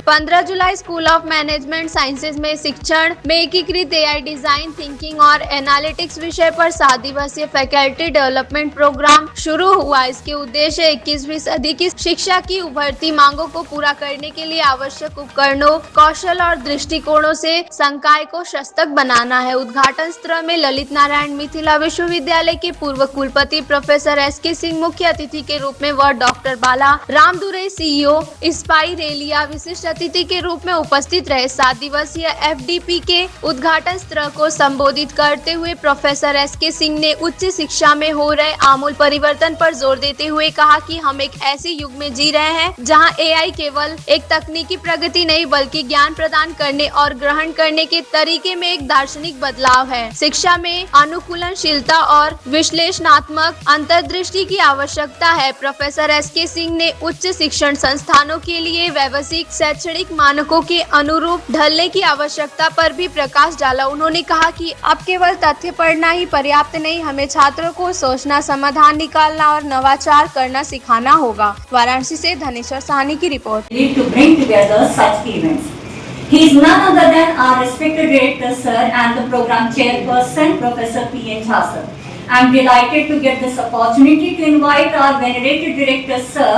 15 July school of management sciences में शिक्षण में एकीकृत AI डिजाइन थिंकिंग और एनालिटिक्स विषय पर 7 दिवसीय फैकल्टी डेवलपमेंट प्रोग्राम शुरू हुआ। इसके उद्देश्य 21वीं सदी की शिक्षा की उभरती मांगों को पूरा करने के लिए आवश्यक उपकरणों, कौशल और दृष्टिकोणों से संकाय को सशक्त बनाना है। उद्घाटन सत्र में ललित नारायण मिथिला विश्वविद्यालय के पूर्व कुलपति प्रोफेसर SK सिंह मुख्य अतिथि के रूप में व डॉक्टर बाला रामदुरे CEO स्पाई रेलिया विशिष्ट अतिथि के रूप में उपस्थित रहे। 7 दिवसीय FDP के उद्घाटन सत्र को संबोधित करते हुए प्रोफेसर SK सिंह ने उच्च शिक्षा में हो रहे आमूल परिवर्तन पर जोर देते हुए कहा कि हम एक ऐसे युग में जी रहे हैं जहां AI केवल एक तकनीकी प्रगति नहीं बल्कि ज्ञान प्रदान करने और ग्रहण करने के तरीके में एक दार्शनिक बदलाव है। शिक्षा में अनुकूलनशीलता और विश्लेषणात्मक अंतर्दृष्टि की आवश्यकता है। प्रोफेसर SK सिंह ने उच्च शिक्षण संस्थानों के लिए व्यावसायिक शैक्षणिक मानकों के अनुरूप ढलने की आवश्यकता पर भी प्रकाश डाला। उन्होंने कहा कि अब केवल तथ्य पढ़ना ही पर्याप्त नहीं, हमें छात्रों को सोचना, समाधान निकालना और नवाचार करना सिखाना होगा। वाराणसी से धनेश्वर साहनी की report. He is none other than our respected director sir and the program chairperson Professor P.N. Jha sir. I am delighted to get this opportunity to invite our venerated director sir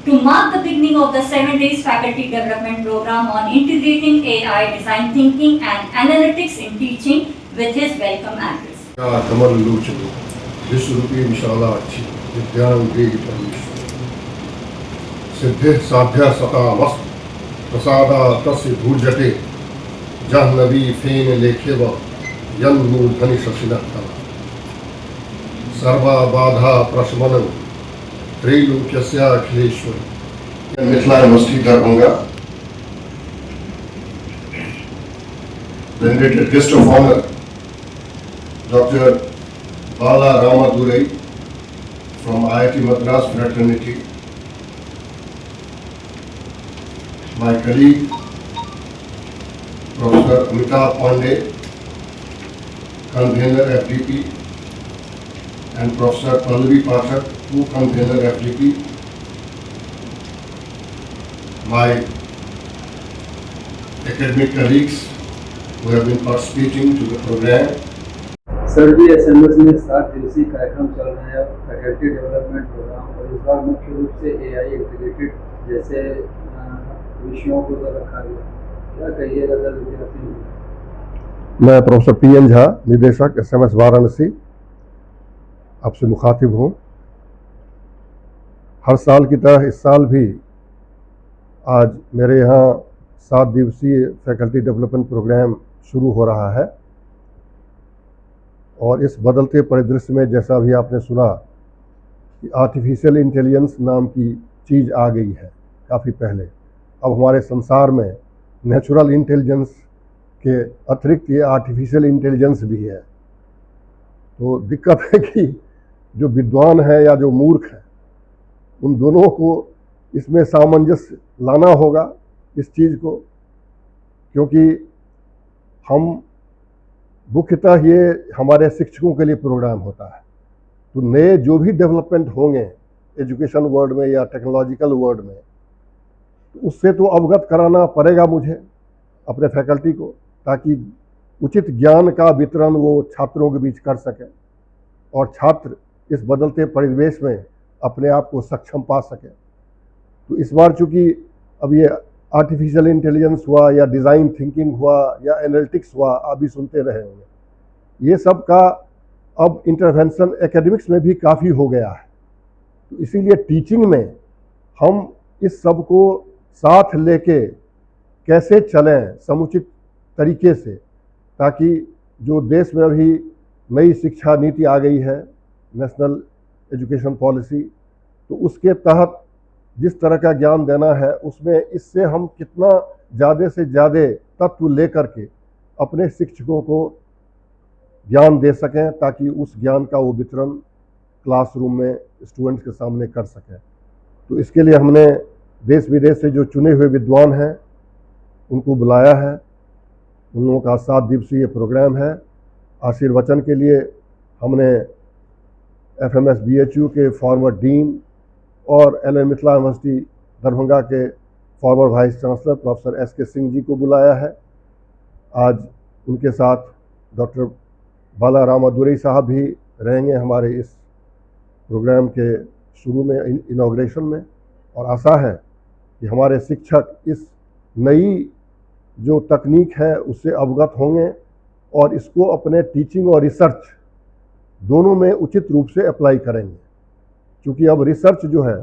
to mark the beginning of the 7 days faculty development program on integrating AI, design thinking and analytics in teaching with his welcome address. प्रसादा तस्य भूजटे जाह्नवी फेन लेखेव यन मूर्धनि शशिनः सर्वा बाधा प्रशमनं त्रैलोक्यस्य अखिलेश्वर। Mithila university Darbhanga, venerated guest of honor Dr. Bala Ramadurai from IIT Madras fraternity, my colleague Professor Amitabh Pandey, convener FDP, and Professor Pallavi Pathak, co-convener FDP, my academic colleagues who have been participating to the program. Sir ji, SMS में 7 दिवसीय कार्यक्रम चल रहे हैं faculty development programme, और इस बार मुख्य रूप से AI इंटीग्रेटेड जैसे विषयों को तो रखा गया। क्या कहिएगा सर विद्यार्थियों को? मैं प्रोफेसर PN झा, निदेशक SMS वाराणसी, आपसे मुखातिब हूँ। हर साल की तरह इस साल भी आज मेरे यहाँ 7 दिवसीय फैकल्टी डेवलपमेंट प्रोग्राम शुरू हो रहा है, और इस बदलते परिदृश्य में जैसा भी आपने सुना कि आर्टिफिशियल इंटेलिजेंस नाम की चीज़ आ गई है काफ़ी पहले। अब हमारे संसार में नेचुरल इंटेलिजेंस के अतिरिक्त ये आर्टिफिशियल इंटेलिजेंस भी है। तो दिक्कत है कि जो विद्वान है या जो मूर्ख है, उन दोनों को इसमें सामंजस्य लाना होगा इस चीज़ को, क्योंकि हम मुख्यतः ये हमारे शिक्षकों के लिए प्रोग्राम होता है। तो नए जो भी डेवलपमेंट होंगे एजुकेशन वर्ल्ड में या टेक्नोलॉजिकल वर्ल्ड में, उससे तो अवगत कराना पड़ेगा मुझे अपने फैकल्टी को, ताकि उचित ज्ञान का वितरण वो छात्रों के बीच कर सकें और छात्र इस बदलते परिवेश में अपने आप को सक्षम पा सकें। तो इस बार चूँकि अब ये आर्टिफिशियल इंटेलिजेंस हुआ या डिज़ाइन थिंकिंग हुआ या एनालिटिक्स हुआ, आप भी सुनते रहे होंगे, ये सब का अब इंटरवेंशन एकेडमिक्स में भी काफ़ी हो गया है। तो इसीलिए टीचिंग में हम इस सब को साथ लेके कैसे चलें समुचित तरीके से, ताकि जो देश में अभी नई शिक्षा नीति आ गई है, नेशनल एजुकेशन पॉलिसी, तो उसके तहत जिस तरह का ज्ञान देना है उसमें इससे हम कितना ज़्यादा से ज़्यादा तत्व लेकर के अपने शिक्षकों को ज्ञान दे सकें, ताकि उस ज्ञान का वो वितरण क्लासरूम में स्टूडेंट्स के सामने कर सकें। तो इसके लिए हमने देश विदेश से जो चुने हुए विद्वान हैं उनको बुलाया है। उन लोगों का 7 दिवसीय प्रोग्राम है। आशीर्वचन के लिए हमने FMS BHU के फॉर्मर डीन और LN मिथिला यूनिवर्सिटी दरभंगा के farmer vice chancellor professor S के सिंह जी को बुलाया है। आज उनके साथ डॉक्टर बाला रामादुरई साहब भी रहेंगे हमारे इस प्रोग्राम के शुरू में, इनॉग्रेशन में, और आशा है कि हमारे शिक्षक इस नई जो तकनीक है उससे अवगत होंगे और इसको अपने टीचिंग और रिसर्च दोनों में उचित रूप से अप्लाई करेंगे, क्योंकि अब रिसर्च जो है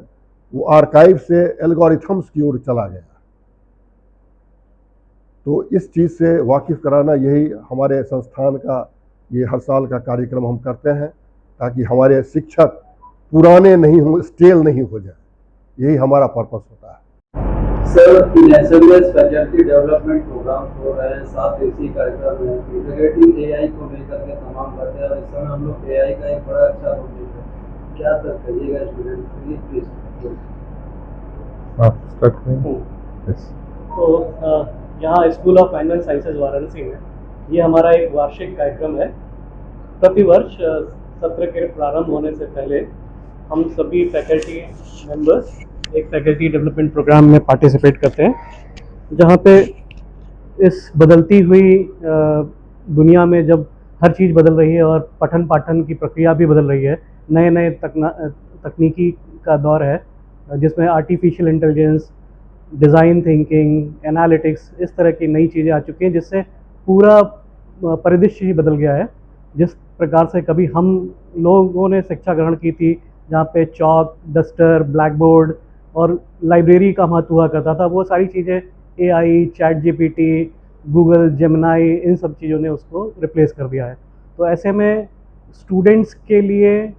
वो आर्काइव से एल्गोरिथम्स की ओर चला गया। तो इस चीज़ से वाकिफ़ कराना, यही हमारे संस्थान का ये हर साल का कार्यक्रम हम करते हैं, ताकि हमारे शिक्षक पुराने नहीं हो, स्टेल नहीं हो जाए। यही हमारा पर्पस होता है। सर, इन एसएमएस फैकल्टी डेवलपमेंट प्रोग्राम हो रहे हैं, 7 दिवसीय कार्यक्रम है, इंटीग्रेटिंग एआई को लेकर के तमाम बातें, और इस समय हम लोग एआई का एक बड़ा अच्छा रोल देख रहे हैं। क्या सर कहिएगा स्टूडेंट के लिए, प्लीज? तो यहाँ school of animal sciences Varanasi में ये हमारा एक वार्षिक कार्यक्रम है। प्रतिवर्ष सत्र के प्रारंभ होने से पहले हम सभी फैकल्टी मेंबर्स एक फैकल्टी डेवलपमेंट प्रोग्राम में पार्टिसिपेट करते हैं, जहाँ पे इस बदलती हुई दुनिया में जब हर चीज़ बदल रही है और पठन पाठन की प्रक्रिया भी बदल रही है, नए नए तकनीकी का दौर है, जिसमें artificial intelligence, design thinking, analytics, इस तरह की नई चीज़ें आ चुकी हैं, जिससे पूरा परिदृश्य ही बदल गया है। जिस प्रकार से कभी हम लोगों ने शिक्षा ग्रहण की थी, जहाँ पे चॉक, डस्टर, ब्लैक बोर्ड और लाइब्रेरी का महत्व हुआ करता था, वो सारी चीज़ें AI, ChatGPT, Google Gemini, इन सब चीज़ों ने उसको रिप्लेस कर दिया है। तो ऐसे में स्टूडेंट्स के लिए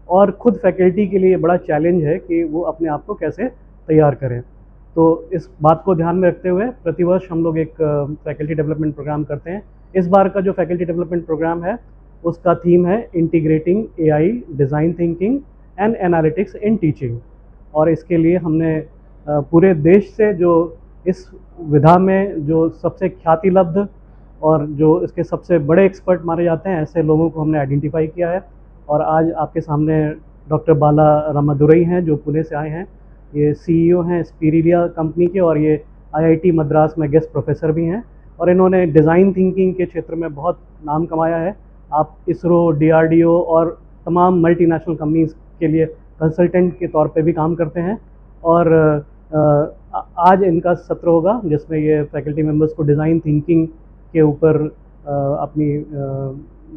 और खुद फैकल्टी के लिए बड़ा चैलेंज है कि वो अपने आप को कैसे तैयार करें। तो इस बात को ध्यान में रखते हुए प्रतिवर्ष हम लोग एक फैकल्टी डेवलपमेंट प्रोग्राम करते हैं। इस बार का जो फैकल्टी डेवलपमेंट प्रोग्राम है उसका थीम है integrating AI, design thinking and analytics in teaching. और इसके लिए हमने पूरे देश से जो इस विधा में जो सबसे ख्याति लब्ध और जो इसके सबसे बड़े एक्सपर्ट माने जाते हैं, ऐसे लोगों को हमने आइडेंटिफाई किया है। और आज आपके सामने डॉक्टर बाला रामादुरई हैं, जो पुणे से आए हैं। ये सीईओ हैं स्पिरिलिया कंपनी के, और ये आईआईटी मद्रास में गेस्ट प्रोफेसर भी हैं, और इन्होंने डिज़ाइन थिंकिंग के क्षेत्र में बहुत नाम कमाया है। आप इसरो, डीआरडीओ और तमाम मल्टीनेशनल कंपनीज के लिए कंसल्टेंट के तौर पे भी काम करते हैं। और आज इनका सत्र होगा जिसमें ये फैकल्टी मेंबर्स को डिज़ाइन थिंकिंग के ऊपर अपनी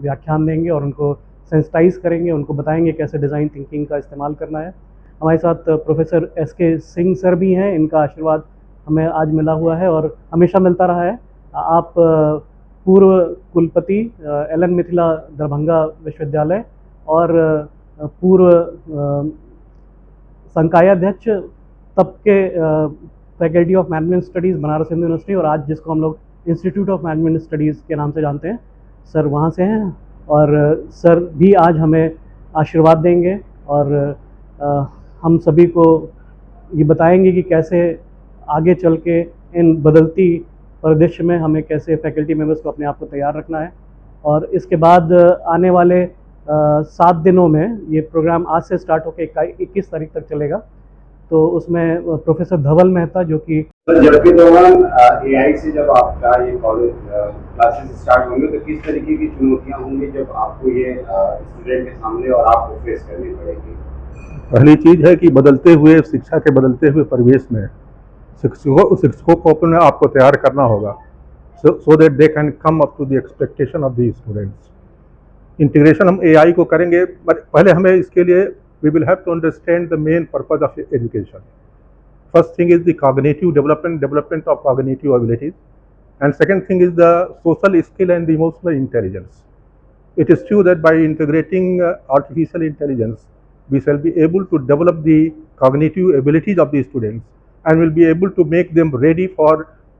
व्याख्यान देंगे और उनको सेंसिटाइज करेंगे, उनको बताएंगे कैसे डिज़ाइन थिंकिंग का इस्तेमाल करना है। हमारे साथ प्रोफेसर एस के सिंह सर भी हैं, इनका आशीर्वाद हमें आज मिला हुआ है और हमेशा मिलता रहा है। आप पूर्व कुलपति एलन मिथिला दरभंगा विश्वविद्यालय और पूर्व संकायाध्यक्ष तब के faculty of management studies Banaras Hindu university, और आज जिसको हम लोग इंस्टीट्यूट ऑफ मैनेजमेंट स्टडीज़ के नाम से जानते हैं, सर वहाँ से हैं। और सर भी आज हमें आशीर्वाद देंगे और हम सभी को ये बताएंगे कि कैसे आगे चल के इन बदलती परिदृश्य में हमें कैसे फैकल्टी मेंबर्स को अपने आप को तैयार रखना है। और इसके बाद आने वाले 7 दिनों में ये प्रोग्राम आज से स्टार्ट होकर 21 तारीख तक चलेगा। तो उसमें प्रोफेसर धवल मेहता, जो कि जब के दौरान एआई से जब आपका ये कॉलेज क्लासेस स्टार्ट होंगे, तो किस तरीके की चुनौतियां होंगी जब आपको ये स्टूडेंट के सामने और आपको फेस करनी पड़ेगी? पहली चीज़ है कि बदलते हुए शिक्षा के बदलते हुए परिवेश में शिक्षकों को अपने आप को तैयार करना होगा, so that they can come up to the expectation of the students. Integration हम एआई को करेंगे, बट पहले हमें इसके लिए we will have to understand the main purpose of education. First thing is the cognitive development of cognitive abilities, and second thing is the social skill and the emotional intelligence. It is true that by integrating artificial intelligence, we shall be able to develop the cognitive abilities of the students and will be able to make them ready for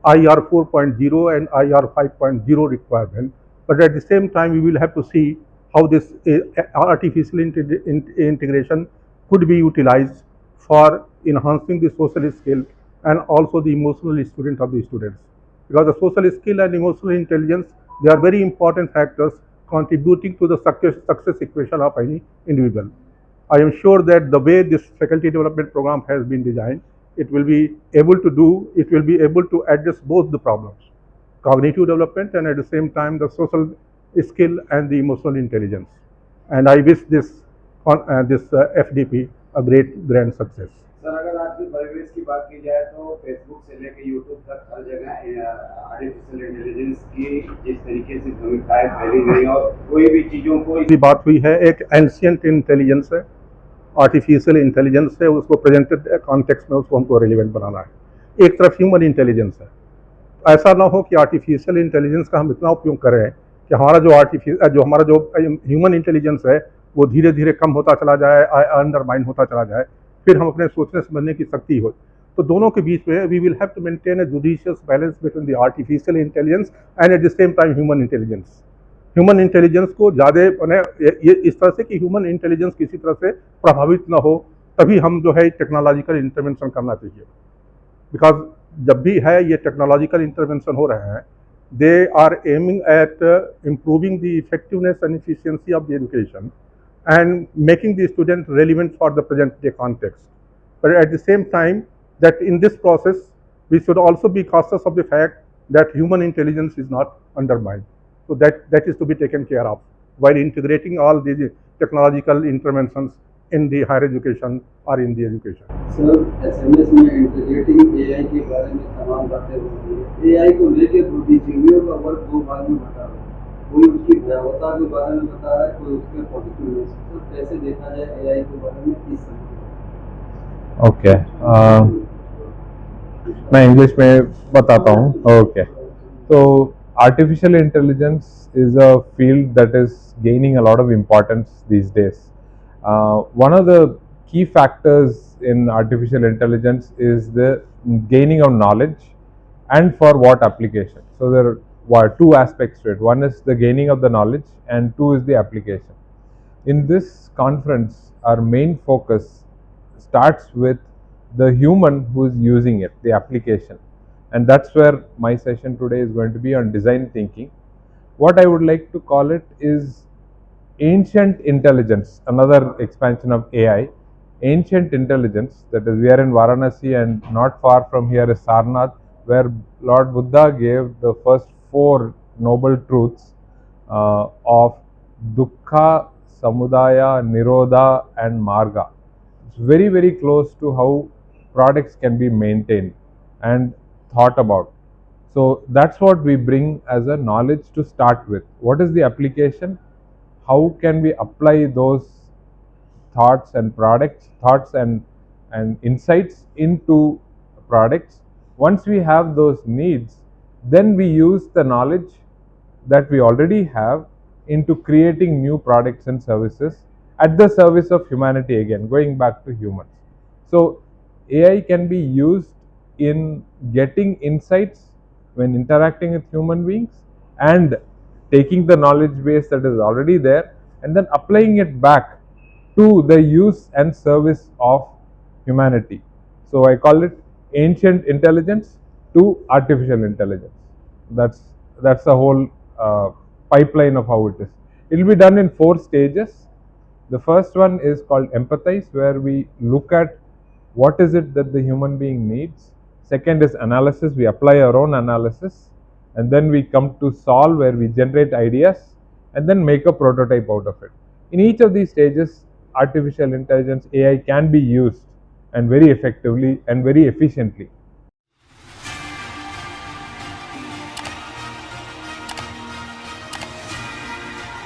IR 4.0 and IR 5.0 requirement. But at the same time, we will have to see how this artificial integration could be utilized for enhancing the social skill and also the emotional student of the students. Because the social skill and emotional intelligence, they are very important factors contributing to the success equation of any individual. I am sure that the way this faculty development program has been designed, it will be able to address both the problems, cognitive development and at the same time the social skill and the emotional intelligence. And I wish this FDP a great grand success. Sir अगर आज के परिवेश की बात की जाए तो Facebook से लेकर यूट्यूब तक हर जगह आर्टिफिशियल इंटेलिजेंस की जिस तरीके से भूमिकाएं फैली गई और कोई भी चीज़ों को की बात हुई है, एक एंशियंट इंटेलिजेंस है, आर्टिफिशियल इंटेलिजेंस है, उसको प्रेजेंटेड कॉन्टेक्स्ट में उसको हमको रेलिवेंट बनाना है। एक तरफ ह्यूमन इंटेलिजेंस है, ऐसा ना हो कि आर्टिफिशियल इंटेलिजेंस का हम इतना उपयोग करें कि हमारा जो ह्यूमन इंटेलिजेंस है वो धीरे धीरे कम होता चला जाए, अंडरमाइन होता चला जाए, फिर हम अपने सोचने समझने की शक्ति हो। तो दोनों के बीच में we will have to maintain a judicious balance between the artificial intelligence and at the same time human intelligence. Human intelligence को ज़्यादा ये इस तरह से कि ह्यूमन इंटेलिजेंस किसी तरह से प्रभावित ना हो, तभी हम जो है टेक्नोलॉजिकल इंटरवेंशन करना चाहिए। बिकॉज जब भी है ये टेक्नोलॉजिकल इंटरवेंशन हो रहे हैं, they are aiming at improving the effectiveness and efficiency of the education and making the student relevant for the present day context. But at the same time, that in this process, we should also be cautious of the fact that human intelligence is not undermined. So that is to be taken care of while integrating all these technological interventions in the higher education or in the education. Sir SMS में integrating AI के बारे में तमाम बातें हो रही है। AI को लेकर बुद्धिजीवियों का वर्ग दो भाग में बटा हुआ है, कोई उसकी भयावता के बारे में बता रहा है, कोई उसके पॉजिटिव। तो कैसे देखा जाए AI के बारे में इस समय? ओके, मैं इंग्लिश में बताता हूँ। ओके, तो artificial intelligence is a field that is gaining a lot of importance these days. One of the key factors in artificial intelligence is the gaining of knowledge, and for what application. So there are two aspects to it. One is the gaining of the knowledge and two is the application. In this conference, our main focus starts with the human who is using it, the application. And that's where my session today is going to be on design thinking. What I would like to call it is ancient intelligence, another expansion of AI. Ancient intelligence, that is, we are in Varanasi and not far from here is Sarnath, where Lord Buddha gave the first 4 noble truths of Dukkha, Samudaya, Nirodha and Marga. It's very, very close to how products can be maintained and thought about. So that's what we bring as a knowledge to start with. What is the application? How can we apply those thoughts and products, thoughts and insights into products? Once we have those needs, then we use the knowledge that we already have into creating new products and services at the service of humanity, again going back to humans. So AI can be used in getting insights when interacting with human beings and taking the knowledge base that is already there and then applying it back to the use and service of humanity. So I call it ancient intelligence to artificial intelligence. That's the whole pipeline of how it is. It will be done in 4 stages. The first one is called empathize, where we look at what is it that the human being needs. Second is analysis, we apply our own analysis, and then we come to solve, where we generate ideas and then make a prototype out of it. In each of these stages, artificial intelligence, AI, can be used and very effectively and very efficiently.